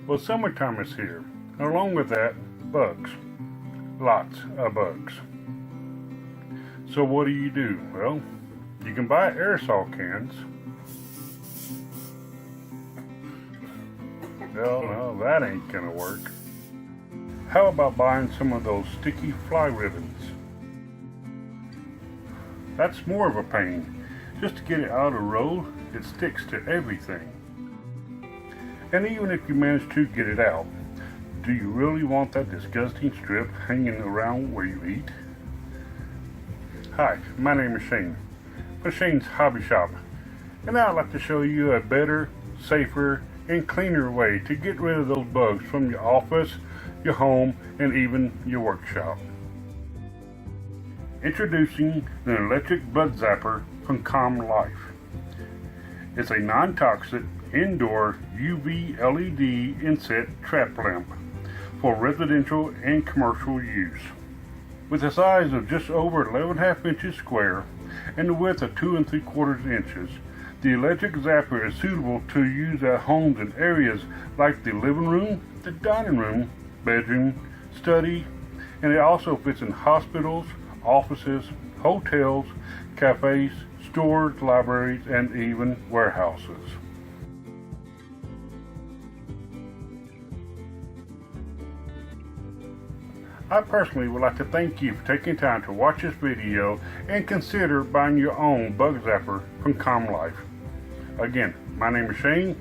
Well, summertime is here, and along with that, bugs. Lots of bugs. So what do? Well, you can buy aerosol cans. No, that ain't gonna work. How about buying some of those sticky fly ribbons? That's more of a pain. Just to get it out of the roll, it sticks to everything. And even if you manage to get it out, do you really want that disgusting strip hanging around where you eat? Hi, my name is Shane from Shane's Hobby Shop, and I'd like to show you a better, safer, and cleaner way to get rid of those bugs from your office, your home, and even your workshop. Introducing the electric bug zapper from ComLife. It's a non-toxic indoor UV LED inset trap lamp for residential and commercial use. With a size of just over 11.5 inches square and a width of 2 3/4 inches, the electric zapper is suitable to use at homes in areas like the living room, the dining room, bedroom, study, and it also fits in hospitals, offices, hotels, cafes, stores, libraries, and even warehouses. I personally would like to thank you for taking time to watch this video and consider buying your own bug zapper from ComLife. Again, my name is Shane.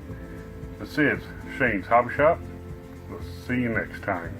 This is Shane's Hobby Shop. We'll see you next time.